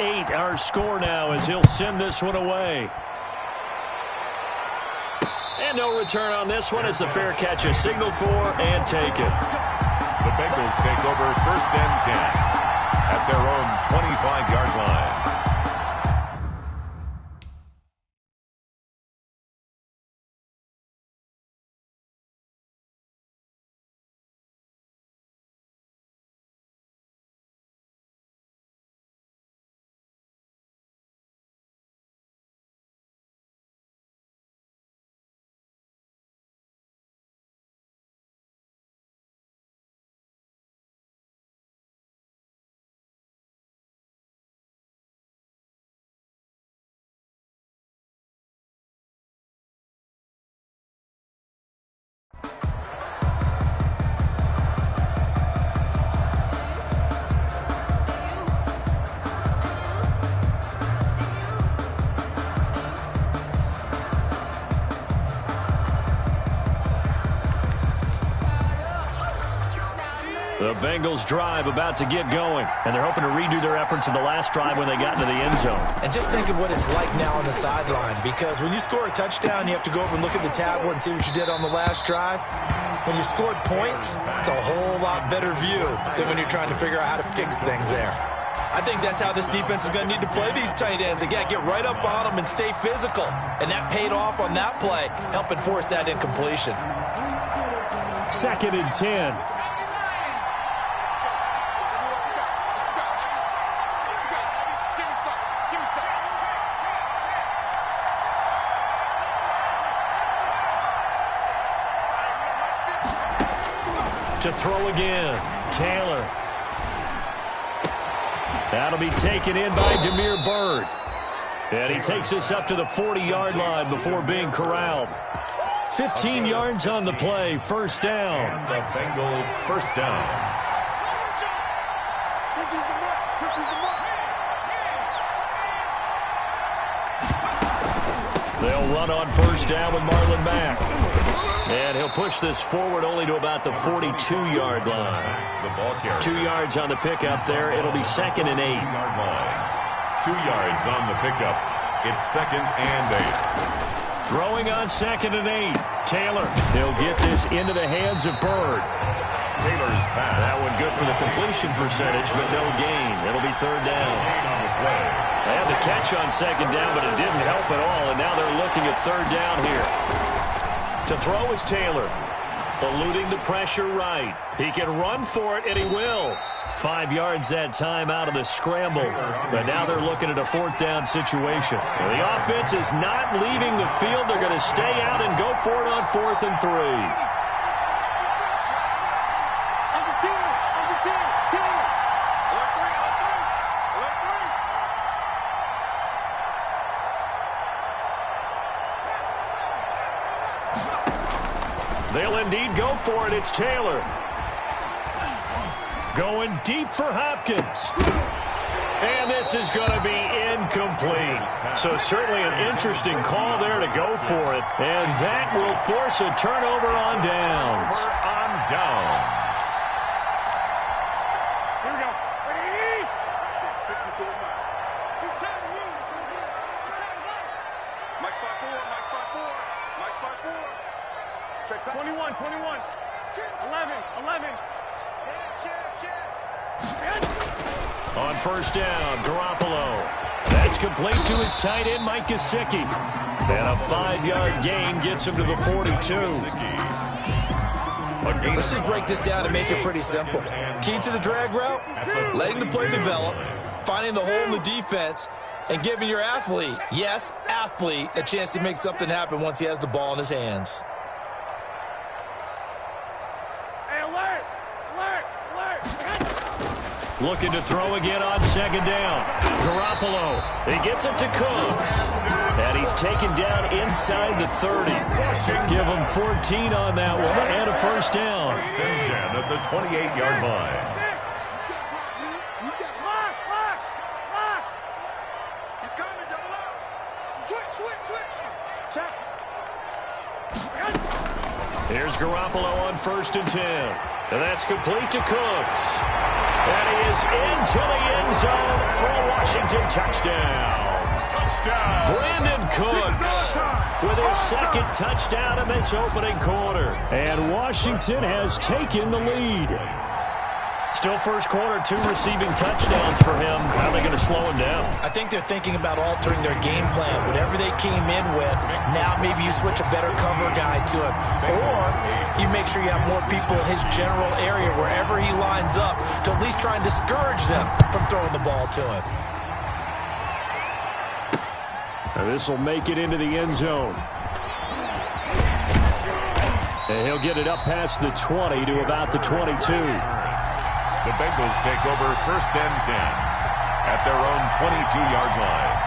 8 our score now as he'll send this one away. And no return on this one as the fair catch is signaled for and taken. The Bengals take over 1st and 10 at their own 25-yard line. The Bengals drive about to get going, and they're hoping to redo their efforts in the last drive when they got into the end zone. And just think of what it's like now on the sideline, because when you score a touchdown, you have to go over and look at the tablet and see what you did on the last drive. When you scored points, it's a whole lot better view than when you're trying to figure out how to fix things there. I think that's how this defense is going to need to play these tight ends. Again, get right up on them and stay physical. And that paid off on that play, helping force that incompletion. 2nd and 10. To throw again, Taylor. That'll be taken in by Damiere Byrd. And he takes us up to the 40-yard line before being corralled. 15 yards on the play, 1st down. And the Bengal 1st down. They'll run on 1st down with Marlon Mack. And he'll push this forward only to about the 42-yard line. The ball carrier. 2 yards on the pickup there. It'll be 2nd and 8. 2-yard line. 2 yards on the pickup. It's 2nd and 8. Throwing on 2nd and 8. Taylor. He'll get this into the hands of Byrd. Taylor's pass. That one good for the completion percentage, but no gain. It'll be 3rd down. They had the catch on 2nd down, but it didn't help at all, and now they're looking at 3rd down here. To throw is Taylor. Eluding the pressure right. He can run for it, and he will. 5 yards that time out of the scramble. But now they're looking at a 4th down situation. The offense is not leaving the field. They're going to stay out and go for it on 4th and 3. They'll indeed go for it. It's Taylor. Going deep for Hopkins. And this is going to be incomplete. So certainly an interesting call there to go for it. And that will force a turnover on downs. On downs. Here we go. Ready? 21, 21. 11. On 1st down, Garoppolo. That's complete to his tight end, Mike Gesicki. And a 5-yard gain gets him to the 42. Let's just break this down and make it pretty simple. Key to the drag route, letting the play develop, finding the hole in the defense, and giving your athlete, yes, athlete, a chance to make something happen once he has the ball in his hands. Looking to throw again on 2nd down. Garoppolo. He gets it to Cooks. And he's taken down inside the 30. Give him 14 on that one and a 1st down. 1st and 10 at the 28-yard line. Here's Garoppolo on 1st and 10. And that's complete to Cooks. And he is into the end zone for a Washington touchdown. Brandon Cooks with his second touchdown in this opening quarter. And Washington has taken the lead. Still first quarter, 2 receiving touchdowns for him. How are they going to slow him down? I think they're thinking about altering their game plan. Whatever they came in with, now maybe you switch a better cover guy to him. Or you make sure you have more people in his general area wherever he lines up to at least try and discourage them from throwing the ball to him. And this will make it into the end zone. And he'll get it up past the 20 to about the 22. The Bengals take over first and 10 at their own 22-yard line.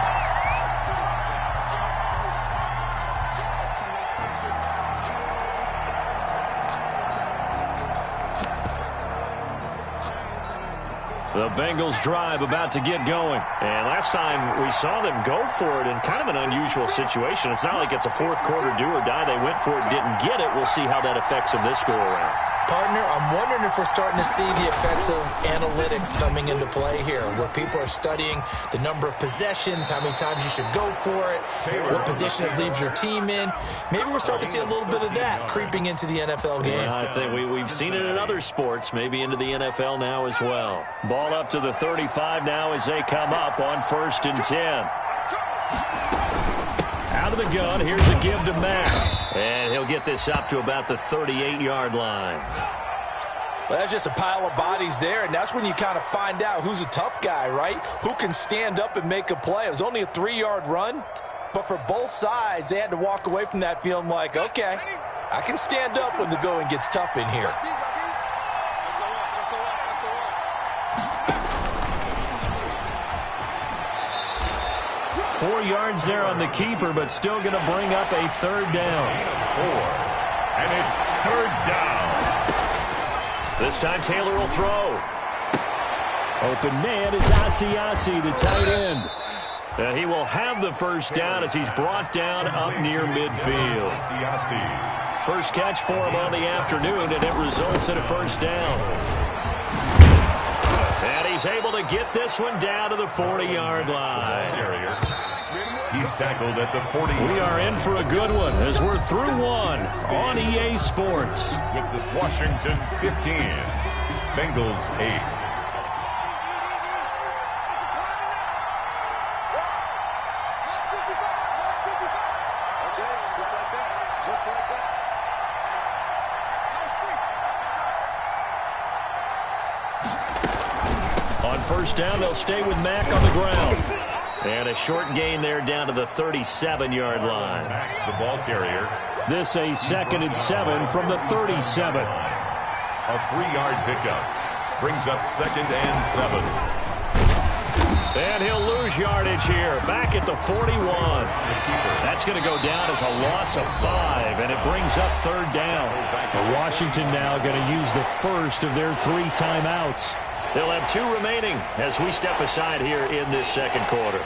The Bengals drive about to get going. And last time we saw them go for it in kind of an unusual situation. It's not like it's a fourth quarter do or die. They went for it, didn't get it. We'll see how that affects them this go-around. Partner, I'm wondering if we're starting to see the effects of analytics coming into play here, where people are studying the number of possessions, how many times you should go for it, what position it leaves your team in. Maybe we're starting to see a little bit of that creeping into the NFL game. Yeah, I think we've seen it in other sports, maybe into the NFL now as well. Ball up to the 35 now as they come up on first and 10. Out of the gun, here's a give to Mack. And he'll get this up to about the 38-yard line. Well, that's just a pile of bodies there, and that's when you kind of find out who's a tough guy, right? Who can stand up and make a play. It was only a 3-yard run, but for both sides, they had to walk away from that feeling like, okay, I can stand up when the going gets tough in here. Four yards there on the keeper, but still going to bring up a third down. And it's third down. This time Taylor will throw. Open man is Asiasi, the tight end. And he will have the first down as he's brought down up near midfield. First catch for him on the afternoon, and it results in a first down. And he's able to get this one down to the 40-yard line. He's tackled at the 40. We are in for a good one as we're through one on EA Sports. With this Washington 15, Bengals 8. On first down, they'll stay with Mack on the ground. And a short gain there down to the 37-yard line. The ball carrier. This a 2nd and 7 from the 37. A 3-yard pickup. Brings up 2nd and 7. And he'll lose yardage here. Back at the 41. That's going to go down as a loss of 5. And it brings up third down. Washington now going to use the first of their 3 timeouts. They'll have 2 remaining as we step aside here in this second quarter.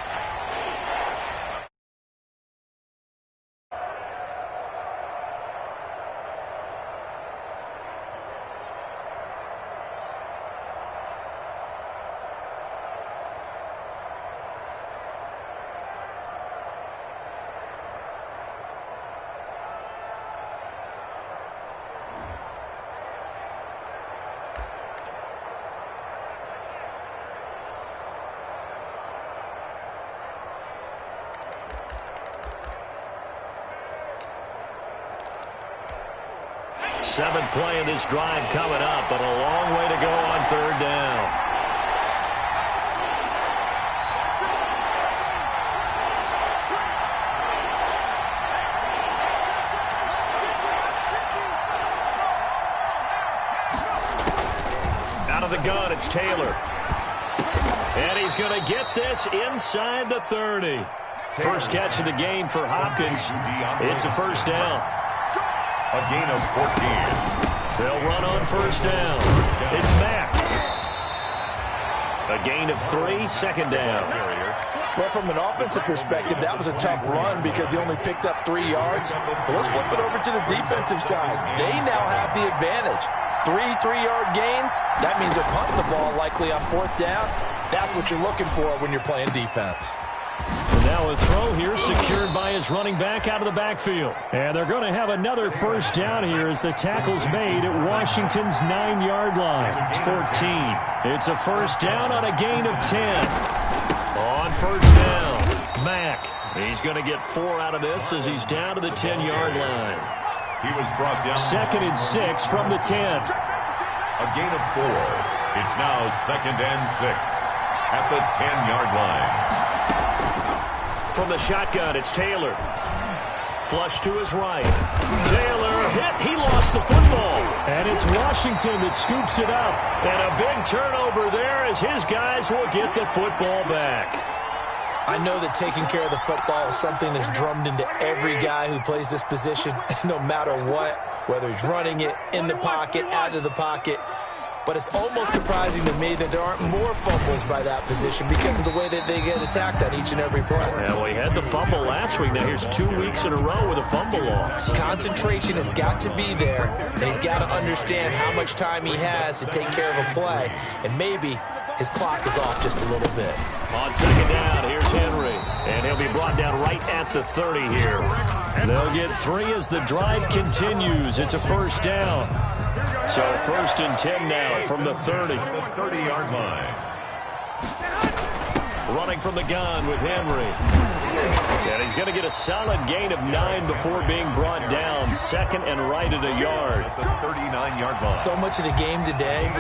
Seventh play of this drive coming up, but a long way to go on third down. Out of the gun, it's Taylor. And he's going to get this inside the 30. First catch of the game for Hopkins. It's a first down. A gain of 14. They'll run on first down. It's Mack. A gain of 3, second down. Well, from an offensive perspective, that was a tough run because he only picked up 3 yards. But let's flip it over to the defensive side. They now have the advantage. 3 3-yard gains. That means they're punting the ball likely on fourth down. That's what you're looking for when you're playing defense. And now a throw here secured by his running back out of the backfield. And they're going to have another first down here as the tackle's made at Washington's 9-yard line. It's 14. It's a first down on a gain of 10. On first down, Mack. He's going to get 4 out of this as he's down to the 10-yard line. He was brought down. 2nd and 6 from the 10. A gain of 4. It's now 2nd and 6 at the 10-yard line. From the shotgun, it's Taylor. Flush to his right. Taylor hit. He lost the football. And it's Washington that scoops it up. And a big turnover there as his guys will get the football back. I know that taking care of the football is something that's drummed into every guy who plays this position, no matter what, whether he's running it, in the pocket, out of the pocket. But it's almost surprising to me that there aren't more fumbles by that position because of the way that they get attacked on each and every play. Yeah, well, he had the fumble last week. Now here's 2 weeks in a row with a fumble loss. Concentration has got to be there, and he's got to understand how much time he has to take care of a play. And maybe his clock is off just a little bit. On 2nd down, here's Henry. And he'll be brought down right at the 30 here. They'll get 3 as the drive continues. It's a first down. So 1st and 10 now from the 30. The 30-yard line. Running from the gun with Henry. And he's going to get a solid gain of 9 before being brought down. 2nd and right at a yard. At the 39-yard line. So much of the game today,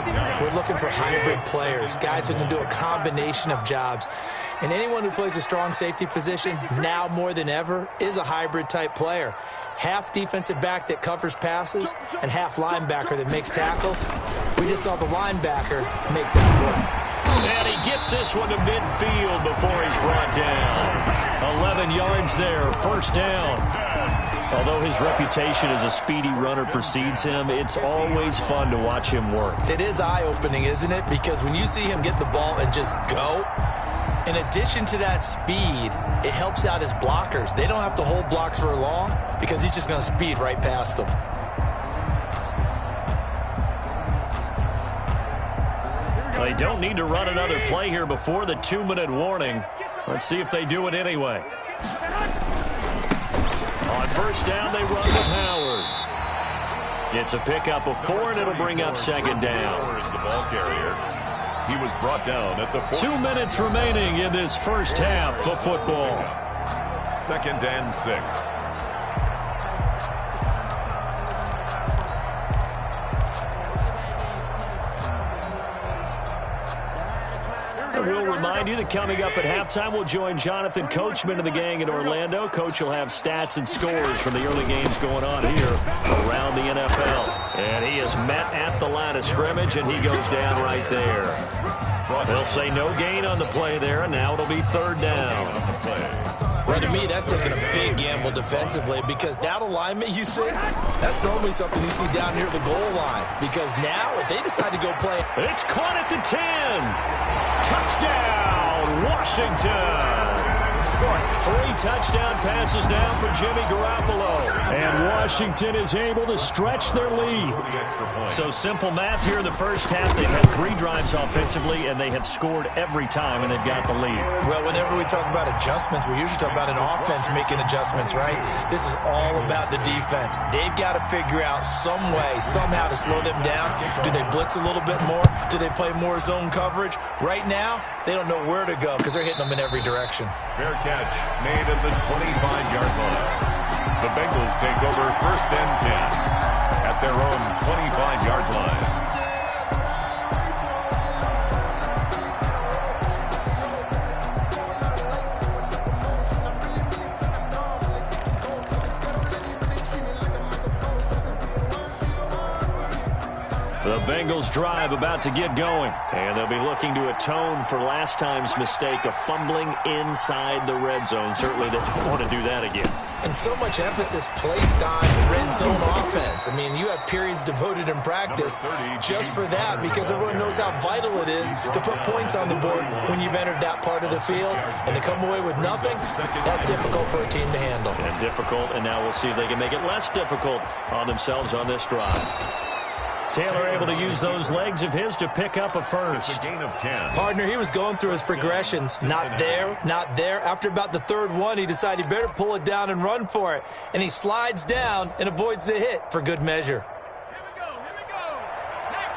we're looking for hybrid players, guys who can do a combination of jobs. And anyone who plays a strong safety position, now more than ever, is a hybrid-type player. Half defensive back that covers passes and half linebacker that makes tackles. We just saw the linebacker make that play. And he gets this one to midfield before he's brought down. 11 yards there, first down. Although his reputation as a speedy runner precedes him, it's always fun to watch him work. It is eye-opening, isn't it? Because when you see him get the ball and just go, in addition to that speed, it helps out his blockers. They don't have to hold blocks for long because he's just going to speed right past them. They don't need to run another play here before the 2-minute warning. Let's see if they do it anyway. On first down, they run with Howard. It's a pickup of 4, and it'll bring up 2nd down. The ball carrier. He was brought down at the 2 minutes remaining in this first half of football. 2nd and 6. We'll remind you that coming up at halftime, we'll join Jonathan Coachman of the gang in Orlando. Coach will have stats and scores from the early games going on here around the NFL. And he is met at the line of scrimmage, and he goes down right there. They'll say no gain on the play there, and now it'll be 3rd down. Well, to me, that's taking a big gamble defensively because that alignment you see, that's normally something you see down near the goal line. Because now, if they decide to go play, it's caught at the 10. Touchdown, Washington. 3 touchdown passes down for Jimmy Garoppolo. And Washington is able to stretch their lead. So simple math here in the first half. They've had 3 drives offensively, and they have scored every time, and they've got the lead. Well, whenever we talk about adjustments, we usually talk about an offense making adjustments, right? This is all about the defense. They've got to figure out some way, somehow to slow them down. Do they blitz a little bit more? Do they play more zone coverage? Right now, they don't know where to go because they're hitting them in every direction. Fair catch made at the 25-yard line. The Bengals take over 1st and 10 at their own 25-yard line. The Bengals drive about to get going, and they'll be looking to atone for last time's mistake of fumbling inside the red zone. Certainly they don't want to do that again. And so much emphasis placed on red zone offense. I mean, you have periods devoted in practice just for that because everyone knows how vital it is to put points on the board when you've entered that part of the field. And to come away with nothing, that's difficult for a team to handle. And difficult, and now we'll see if they can make it less difficult on themselves on this drive. Taylor able to use those legs of his to pick up a first. It's a gain of 10. Partner, he was going through his progressions. Not there, not there. After about the third one, he decided he better pull it down and run for it. And he slides down and avoids the hit for good measure. Here we go. 19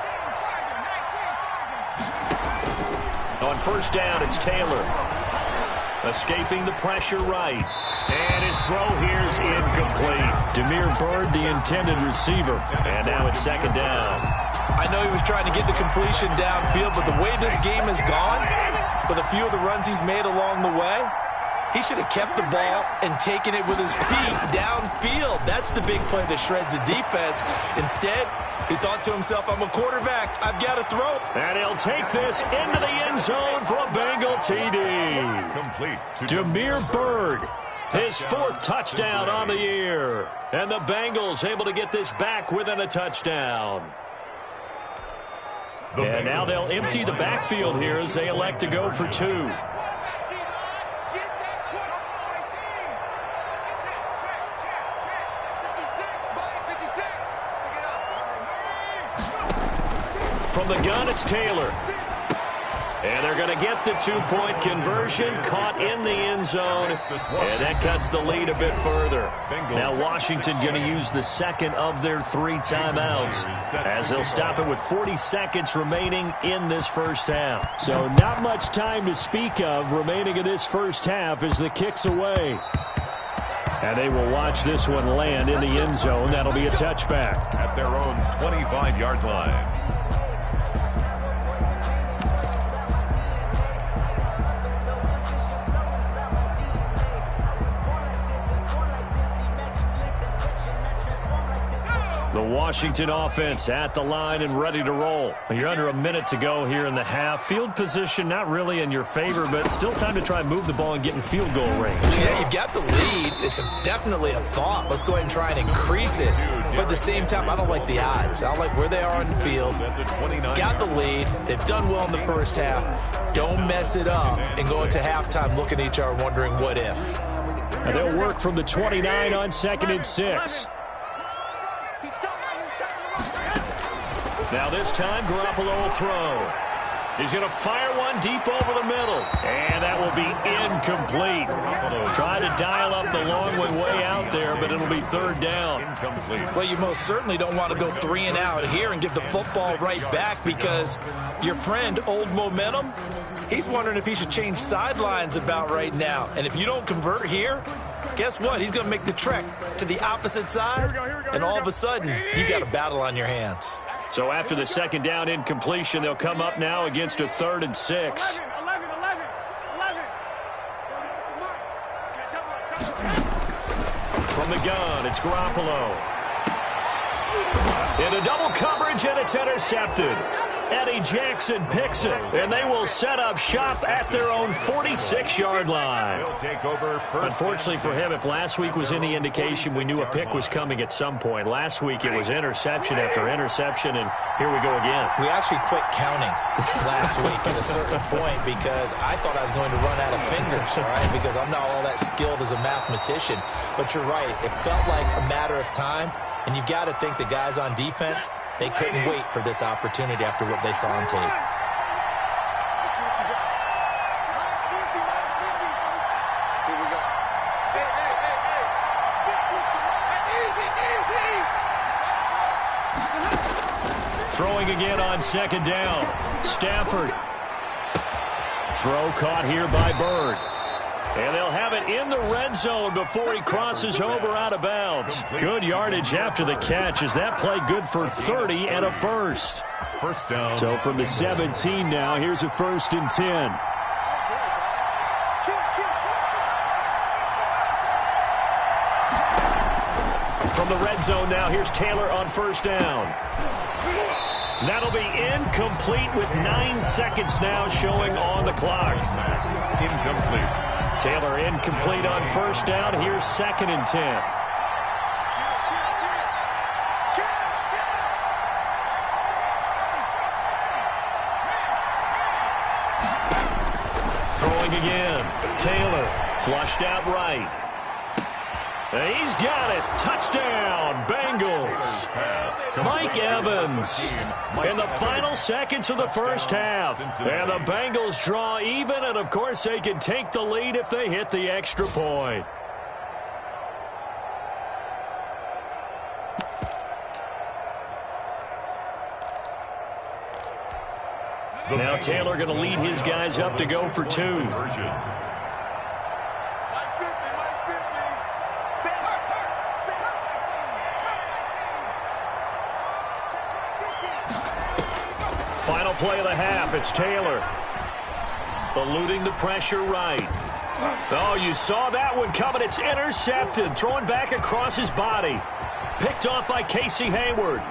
charging. On first down, it's Taylor. Escaping the pressure right. And his throw here's incomplete. Damiere Byrd, the intended receiver. And now it's second down. I know he was trying to get the completion downfield, but the way this game has gone, with a few of the runs he's made along the way, he should have kept the ball and taken it with his feet downfield. That's the big play that shreds a defense. Instead, he thought to himself, I'm a quarterback. I've got to throw. And he'll take this into the end zone for a Bengal TD. Complete to Damiere Byrd, his fourth touchdown on the year. And the Bengals able to get this back within a touchdown. And now they'll empty the backfield here as they elect to go for two. From the gun, it's Taylor. And they're going to get the two-point conversion, caught in the end zone. And that cuts the lead a bit further. Now Washington going to use the second of their 3 timeouts, as they'll stop it with 40 seconds remaining in this first half. So not much time to speak of remaining in this first half as the kick's away. And they will watch this one land in the end zone. That'll be a touchback. at their own 25-yard line. The Washington offense at the line and ready to roll. You're under a minute to go here in the half. Field position not really in your favor, but still time to try and move the ball and get in field goal range. Yeah, you've got the lead. It's definitely a thought. Let's go ahead and try and increase it. But at the same time, I don't like the odds. I don't like where they are on the field. Got the lead. They've done well in the first half. Don't mess it up and go into halftime looking at each other wondering what if. And they'll work from the 29 on 2nd and 6. Now this time, Garoppolo will throw. He's going to fire one deep over the middle. And that will be incomplete. Try to dial up the long way out there, but it'll be third down. Well, you most certainly don't want to go 3 and out here and give the football right back, because your friend, Old Momentum, he's wondering if he should change sidelines about right now. And if you don't convert here, guess what? He's going to make the trek to the opposite side, and all of a sudden, you got a battle on your hands. So after the second down incompletion, they'll come up now against a 3rd and 6. 11. From the gun, it's Garoppolo. Into double coverage, and it's intercepted. Eddie Jackson picks it, and they will set up shop at their own 46-yard line. Unfortunately for him, if last week was any indication, we knew a pick was coming at some point. Last week, it was interception after interception, and here we go again. We actually quit counting last week at a certain point because I thought I was going to run out of fingers, all right, because I'm not all that skilled as a mathematician. But you're right. It felt like a matter of time, and you got to think the guys on defense, they couldn't wait for this opportunity after what they saw on tape. Throwing again on 2nd down. Stafford. Throw caught here by Byrd. And they'll have it in the red zone before he crosses over out of bounds. Good yardage after the catch. Is that play good for 30 and a first? First down. So from the 17 now, here's a 1st and 10. From the red zone now, here's Taylor on 1st down. That'll be incomplete with 9 seconds now showing on the clock. Incomplete. Taylor incomplete on 1st down. Here's 2nd and 10. Throwing again. Taylor flushed out right. He's got it. Touchdown, Bengals. Mike Evans in the final seconds of the first half. And the Bengals draw even, and of course they can take the lead if they hit the extra point. Now Taylor going to lead his guys up to go for two. Final play of the half. It's Taylor. Eluding the pressure right. Oh, you saw that one coming. It's intercepted. Throwing back across his body. Picked off by Casey Hayward.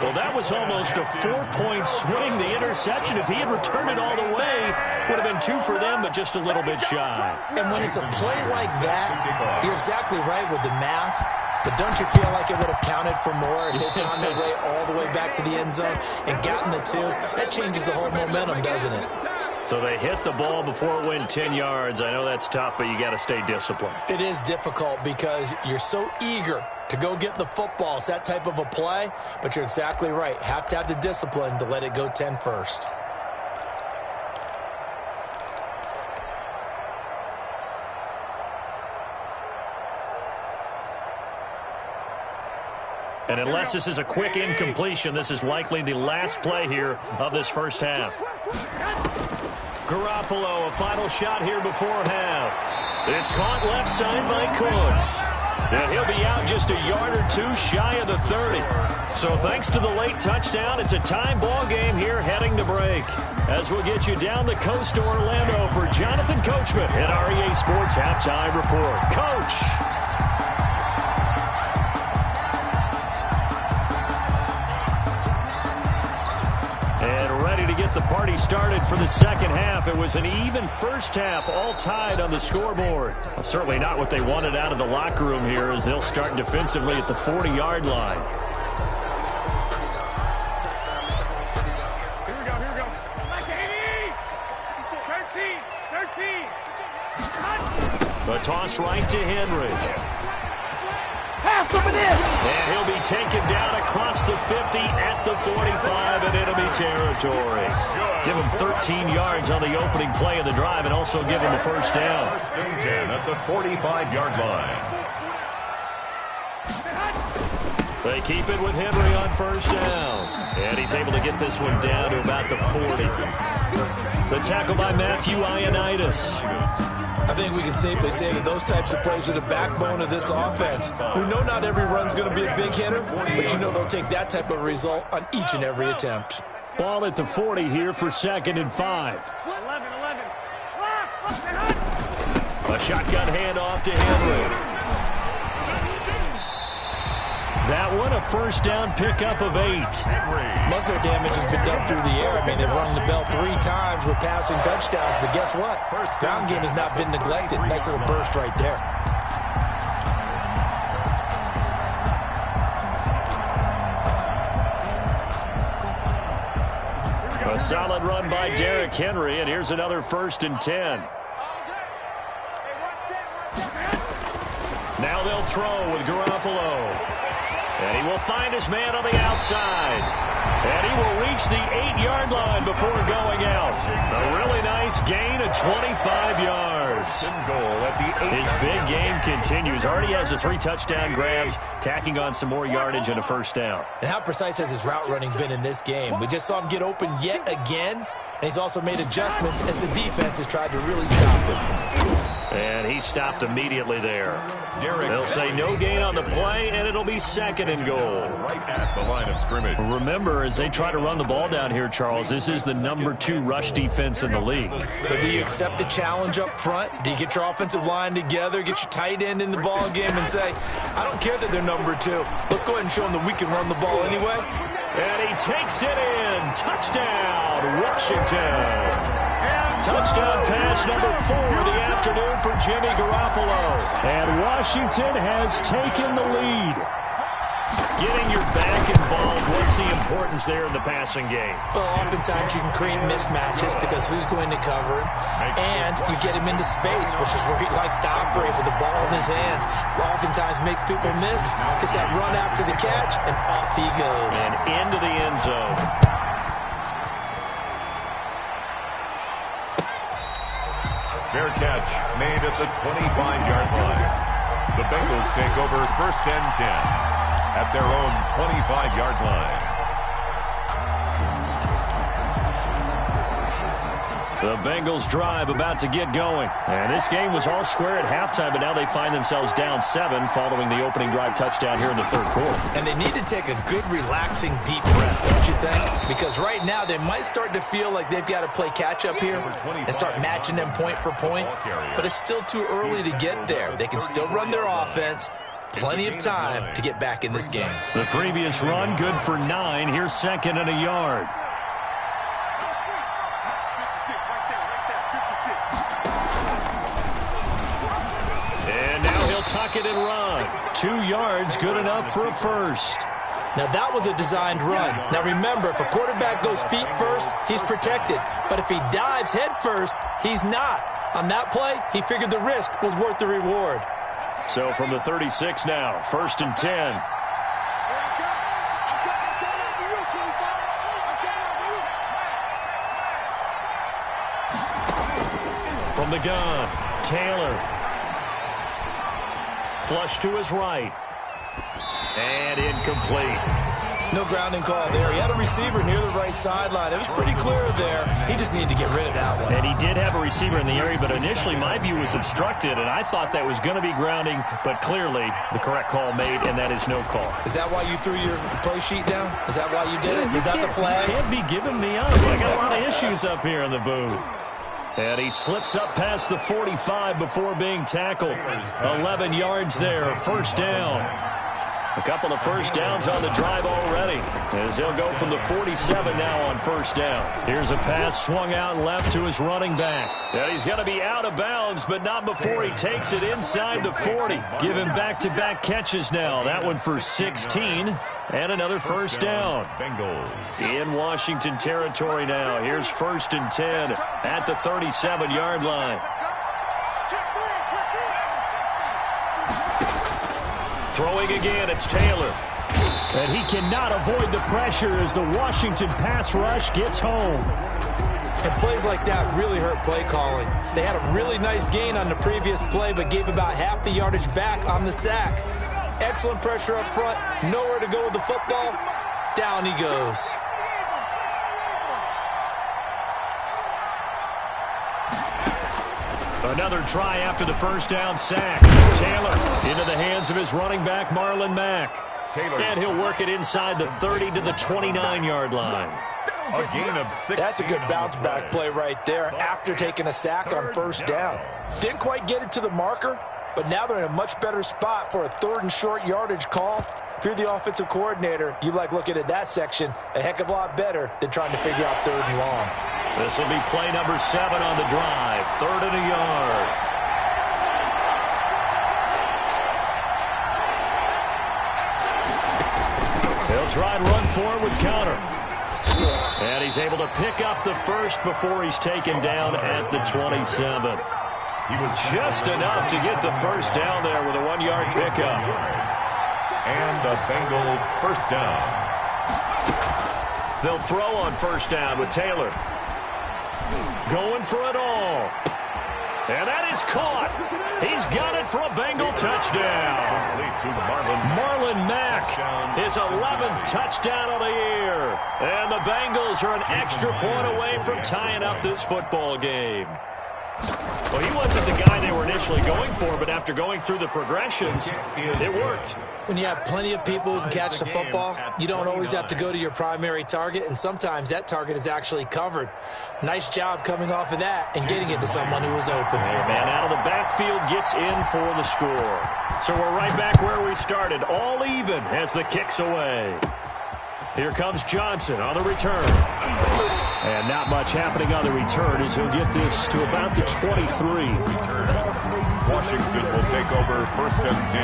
Well, that was almost a 4-point swing. The interception, if he had returned it all the way, would have been 2 for them, but just a little bit shy. And when it's a play like that, you're exactly right with the math. But don't you feel like it would have counted for more if they found their way all the way back to the end zone and gotten the 2? That changes the whole momentum, doesn't it? So they hit the ball before it went 10 yards. I know that's tough, but you got to stay disciplined. It is difficult because you're so eager to go get the football. It's that type of a play, but you're exactly right. Have to have the discipline to let it go 10 first. And unless this is a quick incompletion, this is likely the last play here of this first half. Garoppolo, a final shot here before half. It's caught left side by Cooks. And he'll be out just a yard or 2 shy of the 30. So thanks to the late touchdown, it's a tie ball game here heading to break. As we'll get you down the coast to Orlando for Jonathan Coachman at REA Sports Halftime Report. Coach! To get the party started for the second half. It was an even first half, all tied on the scoreboard. Well, certainly not what they wanted out of the locker room here as they'll start defensively at the 40-yard line. Here we go. 13. A toss right to Henry. Pass him in. And he'll be taken down across the 50 at the 45 and enemy territory. Give him 13 yards on the opening play of the drive and also give him a first down. First and 10 at the 45-yard line. They keep it with Henry on first down. And he's able to get this one down to about the 40. The tackle by Matthew Ioannidis. I think we can safely say that those types of plays are the backbone of this offense. We know not every run's going to be a big hitter, but you know they'll take that type of result on each and every attempt. Ball at the 40 here for 2nd and 5. 11. A shotgun handoff to Henry. That one, a first down pickup of 8. Most of their damage has been done through the air. I mean, they've rung the bell 3 times with passing touchdowns, but guess what? Ground game has not been neglected. Nice little burst right there. A solid run by Derrick Henry, and here's another 1st and 10. Now they'll throw with Garoppolo. And he will find his man on the outside. And he will reach the 8-yard line before going out. A really nice gain of 25 yards. His big game continues. Already has the 3 touchdown grabs, tacking on some more yardage and a first down. And how precise has his route running been in this game? We just saw him get open yet again, and he's also made adjustments as the defense has tried to really stop him. And he stopped immediately there. They'll say no gain on the play, and it'll be 2nd and goal. Right at the line of scrimmage. Remember, as they try to run the ball down here, Charles, this is the number 2 rush defense in the league. So do you accept the challenge up front? Do you get your offensive line together, get your tight end in the ball game, and say, I don't care that they're number 2. Let's go ahead and show them that we can run the ball anyway? And he takes it in. Touchdown, Washington. Touchdown pass number 4 of the afternoon for Jimmy Garoppolo. And Washington has taken the lead. Getting your back involved, what's the importance there in the passing game? Well, oftentimes you can create mismatches because who's going to cover him, and you get him into space, which is where he likes to operate with the ball in his hands. Oftentimes makes people miss, gets that run after the catch, and off he goes. And into the end zone. Fair catch made at the 25-yard line. The Bengals take over 1st and 10 at their own 25-yard line. The Bengals drive about to get going. And this game was all square at halftime, but now they find themselves down 7 following the opening drive touchdown here in the 3rd quarter. And they need to take a good, relaxing, deep breath, don't you think? Because right now they might start to feel like they've got to play catch-up here and start matching them point for point. But it's still too early to get there. They can still run their offense. Plenty of time to get back in this game. The previous run, good for 9. Here's 2nd and a yard. Tuck it and run. 2 yards, good enough for a first. Now, that was a designed run. Now, remember, if a quarterback goes feet first, he's protected. But if he dives head first, he's not. On that play, he figured the risk was worth the reward. So from the 36 now, 1st and 10. From the gun, Taylor. Flush to his right. And incomplete. No grounding call there. He had a receiver near the right sideline. It was pretty clear there. He just needed to get rid of that one. And he did have a receiver in the area, but initially my view was obstructed, and I thought that was going to be grounding, but clearly the correct call made, and that is no call. Is that why you threw your play sheet down? Is that why you did it? Is that the flag? You can't be giving me up. I got a lot of issues up here in the booth. And he slips up past the 45 before being tackled. 11 yards there, 1st down. A couple of first downs on the drive already, as they'll go from the 47 now on 1st down. Here's a pass swung out left to his running back. And he's going to be out of bounds, but not before he takes it inside the 40. Give him back-to-back catches now. That one for 16. And another 1st down. Bengals. In Washington territory now. Here's 1st and 10 at the 37-yard line. Throwing again, it's Taylor. And he cannot avoid the pressure as the Washington pass rush gets home. And plays like that really hurt play calling. They had a really nice gain on the previous play, but gave about half the yardage back on the sack. Excellent pressure up front. Nowhere to go with the football. Down he goes. Another try after the 1st down sack. Taylor into the hands of his running back, Marlon Mack. Taylor. And he'll work it inside the 30 to the 29-yard line. A gain of 6. That's a good bounce-back play right there after taking a sack on 1st down. Didn't quite get it to the marker, but now they're in a much better spot for a 3rd and short yardage call. If you're the offensive coordinator, you like looking at that section a heck of a lot better than trying to figure out 3rd and long. This will be play number 7 on the drive. 3rd and a yard. He'll try and run forward with counter. And he's able to pick up the first before he's taken down at the 27. He was Just enough to get the first down there with a 1-yard pickup. And a Bengal 1st down. They'll throw on 1st down with Taylor. Going for it all. And that is caught. He's got it for a Bengal touchdown. To Marlon Mack, his 11th touchdown of the year. And the Bengals are an extra point away from tying up this football game. Well, he wasn't the guy they were initially going for, but after going through the progressions, it worked. When you have plenty of people who can catch the football, you don't always have to go to your primary target, and sometimes that target is actually covered. Nice job coming off of that and getting it to someone who was open. A man out of the backfield gets in for the score. So we're right back where we started, all even as the kick's away. Here comes Johnson on the return. And not much happening on the return as he'll get this to about the 23. Washington will take over 1st and 10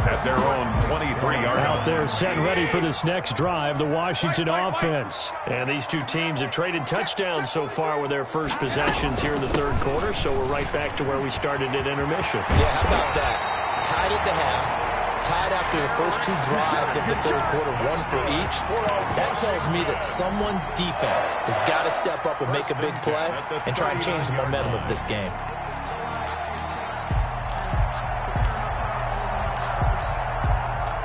at their own 23-yard line. Out there set and ready for this next drive, the Washington offense. And these two teams have traded touchdowns so far with their first possessions here in the third quarter, so we're right back to where we started at intermission. Yeah, how about that? Tied at the half, tied after the first two drives of the third quarter, one for each. That tells me that someone's defense has got to step up and make a big play and try and change the momentum of this game.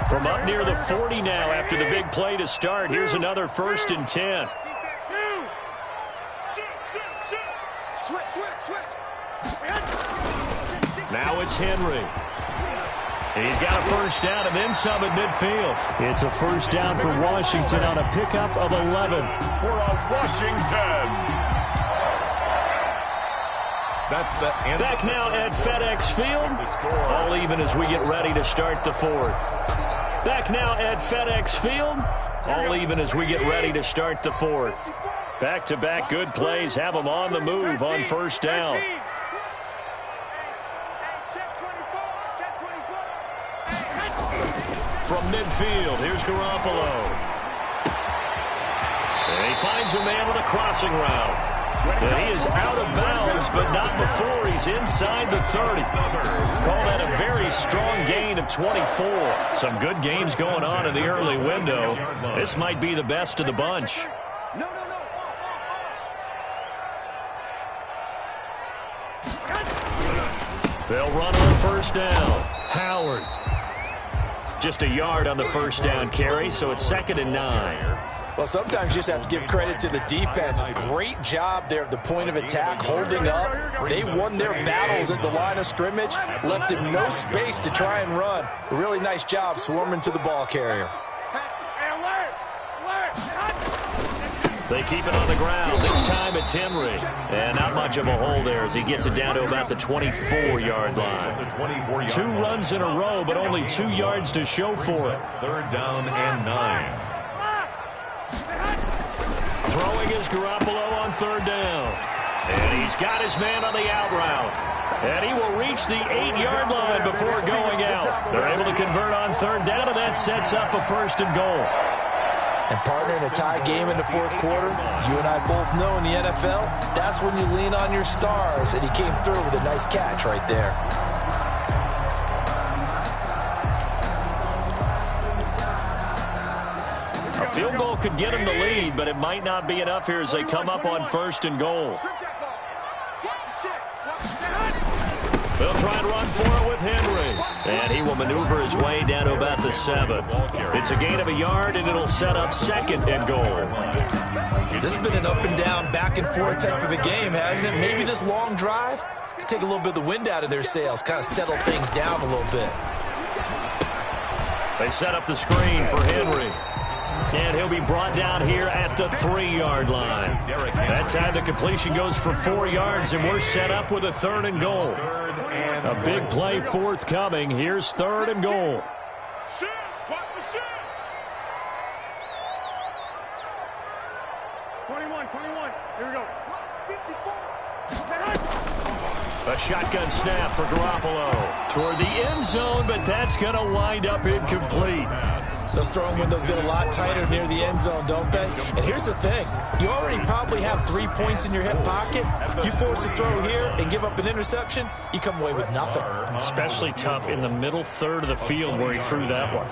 From up near the 40 now after the big play to start, here's another 1st and 10. Now it's Henry. He's got a first down and then some at midfield. It's a first down for Washington on a pickup of 11. For Washington. That's the end. Back now at FedEx Field. All even as we get ready to start the fourth. Back now at FedEx Field. All even as we get ready to start the fourth. Back-to-back good plays have them on the move on first down. From midfield, here's Garoppolo. And he finds a man with a crossing route. And he is out of bounds, but not before he's inside the 30. Call that a very strong gain of 24. Some good games going on in the early window. This might be the best of the bunch. They'll run on first down. Howard. Just a yard on the first down carry, so it's 2nd and 9. Well, sometimes you just have to give credit to the defense. Great job there at the point of attack, holding up. They won their battles at the line of scrimmage, left him no space to try and run. A really nice job swarming to the ball carrier. They keep it on the ground. This time it's Henry. And not much of a hole there as he gets it down to about the 24-yard line. 2 runs in a row, but only 2 yards to show for it. 3rd down and 9. Throwing is Garoppolo on 3rd down. And he's got his man on the out route. And he will reach the 8-yard line before going out. They're able to convert on 3rd down, and that sets up a 1st and goal. And partner, in a tie game in the fourth quarter, you and I both know in the NFL, that's when you lean on your stars, and he came through with a nice catch right there. A field goal could get him the lead, but it might not be enough here as they come up on 1st and goal. They'll try and run for it with Henry. And he will maneuver his way down to about the 7. It's a gain of a yard, and it'll set up 2nd and goal. This has been an up and down, back and forth type of a game, hasn't it? Maybe this long drive take a little bit of the wind out of their sails, kind of settle things down a little bit. They set up the screen for Henry. And he'll be brought down here at the 3-yard line. That time the completion goes for 4 yards, and we're set up with a 3rd and goal. A big play forthcoming. Here's 3rd and goal. A shotgun snap for Garoppolo toward the end zone, but that's going to wind up incomplete. Those throwing windows get a lot tighter near the end zone, don't they? And here's the thing. You already probably have 3 points in your hip pocket. You force a throw here and give up an interception, you come away with nothing. Especially tough in the middle third of the field where he threw that one.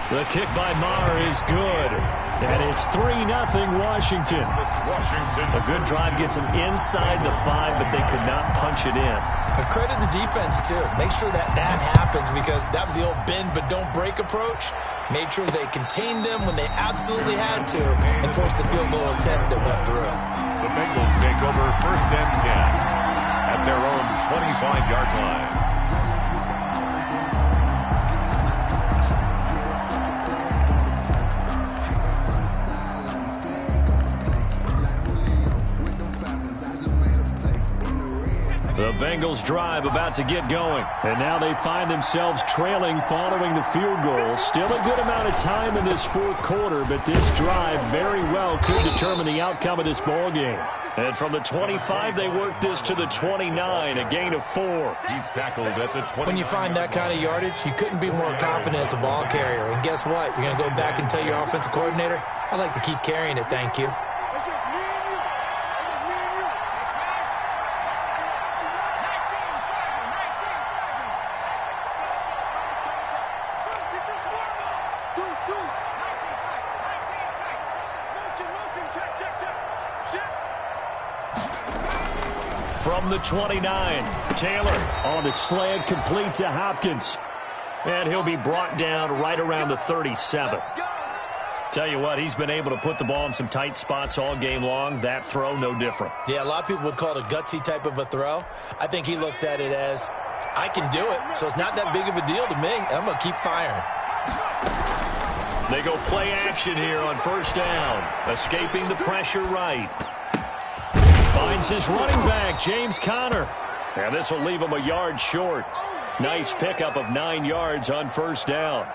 The kick by Maher is good. And it's 3-0 Washington. A good drive gets them inside the 5, but they could not punch it in. And credit the defense, too. Make sure that happens, because that was the old bend but don't break approach. Made sure they contained them when they absolutely had to and forced the field goal attempt that went through. The Bengals take over 1st and 10 at their own 25-yard line. The Bengals drive about to get going. And now they find themselves trailing following the field goal. Still a good amount of time in this fourth quarter, but this drive very well could determine the outcome of this ball game. And from the 25, they work this to the 29, a gain of 4. He's tackled at the 20. When you find that kind of yardage, you couldn't be more confident as a ball carrier. And guess what? You're going to go back and tell your offensive coordinator, I'd like to keep carrying it, thank you. From the 29, Taylor on the slant, complete to Hopkins. And he'll be brought down right around the 37. Tell you what, he's been able to put the ball in some tight spots all game long. That throw, no different. Yeah, a lot of people would call it a gutsy type of a throw. I think he looks at it as, I can do it, so it's not that big of a deal to me, and I'm going to keep firing. They go play action here on first down. Escaping the pressure right. Finds his running back, James Conner. And this will leave him a yard short. Nice pickup of 9 yards on first down.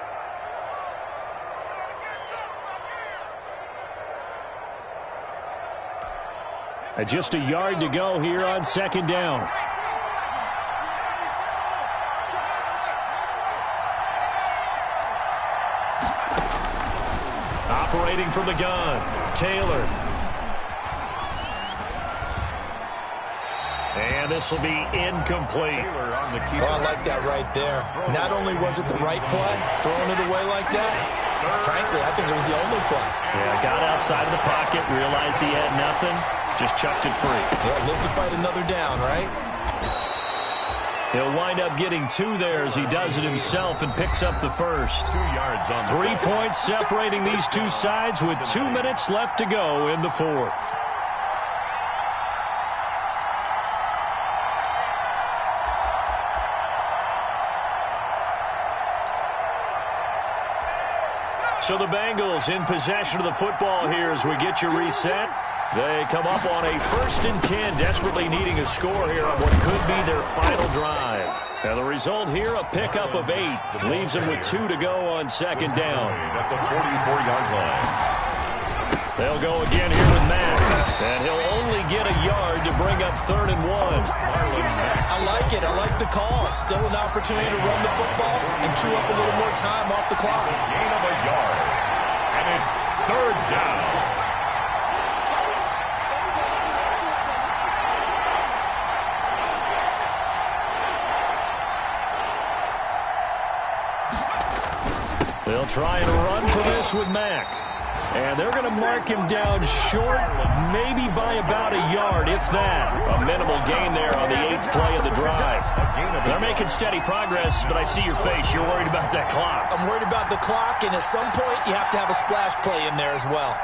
And just a yard to go here on second down. Operating from the gun, Taylor. And this will be incomplete. Oh, I like that right there. Not only was it the right play, throwing it away like that, frankly, I think it was the only play. Yeah, got outside of the pocket, realized he had nothing, just chucked it free. Yeah, live to fight another down, right? He'll wind up getting 2 there as he does it himself and picks up the first. 2 yards on 3 points separating these two sides with 2 minutes left to go in the fourth. So the Bengals in possession of the football here as we get you reset. They come up on a 1st and 10, desperately needing a score here on what could be their final drive. And the result here, a pickup of 8. Leaves them with 2 to go on second down. at the 44-yard line. They'll go again here with Mack. And he'll only get a yard to bring up 3rd and 1. I like it. I like the call. Still an opportunity to run the football and chew up a little more time off the clock. Gain of a yard. And it's 3rd down. They'll try and run for this with Mack. And they're going to mark him down short, maybe by about a yard, if that. A minimal gain there on the 8th play of the drive. They're making steady progress, but I see your face. You're worried about that clock. I'm worried about the clock, and at some point, you have to have a splash play in there as well.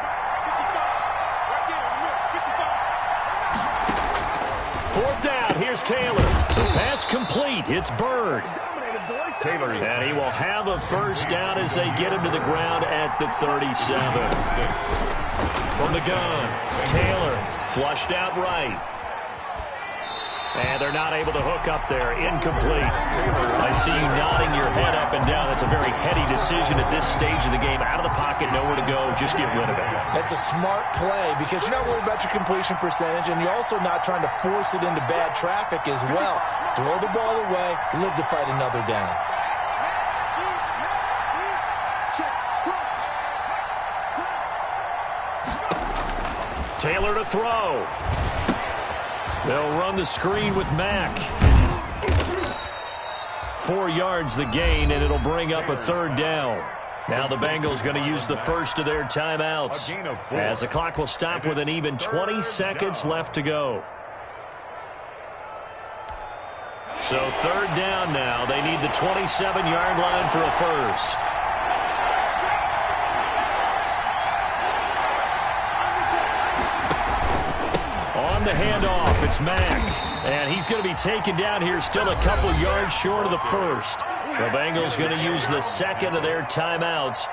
4th down. Here's Taylor. The pass complete. It's Bird. And he will have a first down as they get him to the ground at the 37. From the gun, Taylor flushed out right. And they're not able to hook up there. Incomplete. I see you nodding your head up and down. That's a very heady decision at this stage of the game. Out of the pocket, nowhere to go. Just get rid of it. That's a smart play because you're not worried about your completion percentage, and you're also not trying to force it into bad traffic as well. Throw the ball away, live to fight another down. Taylor to throw. They'll run the screen with Mack. 4 yards the gain, and it'll bring up a 3rd down. Now the Bengals going to use the first of their timeouts as the clock will stop with an even 20 seconds left to go. So 3rd down now. They need the 27-yard line for a first. On the handoff, it's Mack. And he's going to be taken down here still a couple yards short of the first. The Bengals going to use the second of their timeouts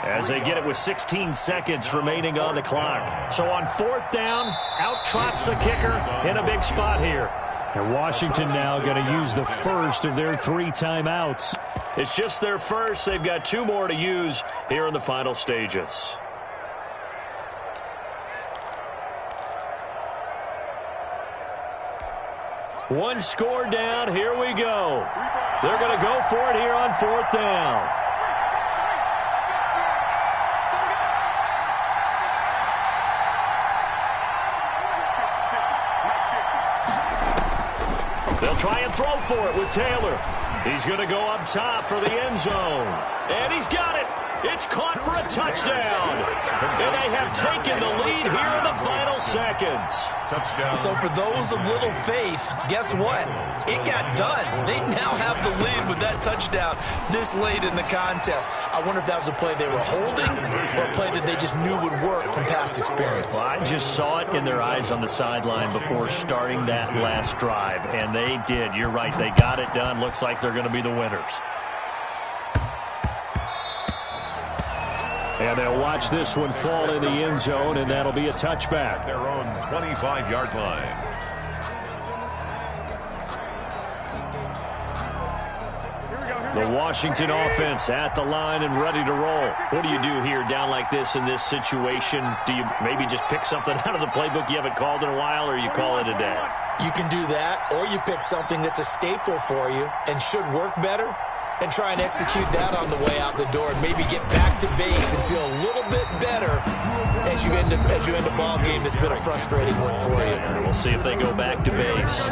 as they get it with 16 seconds remaining on the clock. So on 4th down, out trots the kicker in a big spot here. And Washington now going to use the first of their 3 timeouts. It's just their first. They've got 2 more to use here in the final stages. One score down. Here we go. They're going to go for it here on 4th down. They'll try and throw for it with Taylor. He's going to go up top for the end zone. And he's got it. It's caught for a touchdown. And they have taken the lead here in the final seconds. Touchdown. So for those of little faith, guess what? It got done. They now have the lead with that touchdown this late in the contest. I wonder if that was a play they were holding or a play that they just knew would work from past experience. Well, I just saw it in their eyes on the sideline before starting that last drive, and they did. You're right. They got it done. Looks like they're going to be the winners. And they'll watch this one fall in the end zone, and that'll be a touchback. Their own 25-yard line. The Washington offense at the line and ready to roll. What do you do here down like this in this situation? Do you maybe just pick something out of the playbook you haven't called in a while, or you call it a day? You can do that, or you pick something that's a staple for you and should work better, and try and execute that on the way out the door and maybe get back to base and feel a little bit better as you end a ball game that's been a frustrating one for you. We'll see if they go back to base.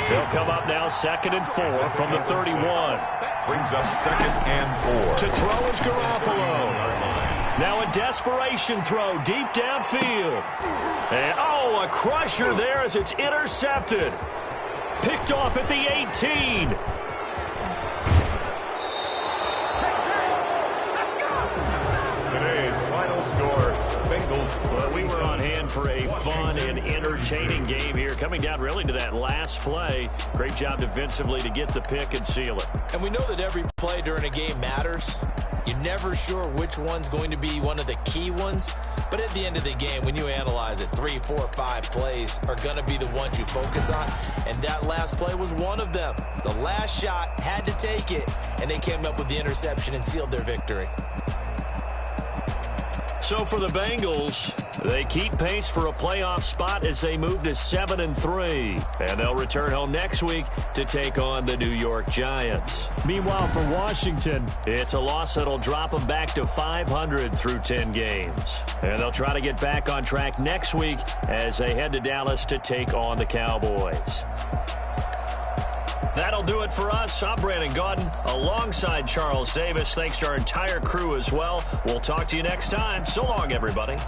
They'll come up now 2nd and 4 from the 31. Brings up 2nd and 4. To throw is Garoppolo. Now a desperation throw deep downfield. And a crusher there as it's intercepted. Picked off at the 18. Today's final score, Bengals. Well, we were on hand for a fun and entertaining game here. Coming down really to that last play. Great job defensively to get the pick and seal it. And we know that every play during a game matters. You're never sure which one's going to be one of the key ones. But at the end of the game, when you analyze it, 3, 4, 5 plays are going to be the ones you focus on. And that last play was one of them. The last shot had to take it, and they came up with the interception and sealed their victory. So for the Bengals, they keep pace for a playoff spot as they move to 7-3. And they'll return home next week to take on the New York Giants. Meanwhile, for Washington, it's a loss that'll drop them back to 500 through 10 games. And they'll try to get back on track next week as they head to Dallas to take on the Cowboys. That'll do it for us. I'm Brandon Gaudin alongside Charles Davis. Thanks to our entire crew as well. We'll talk to you next time. So long, everybody.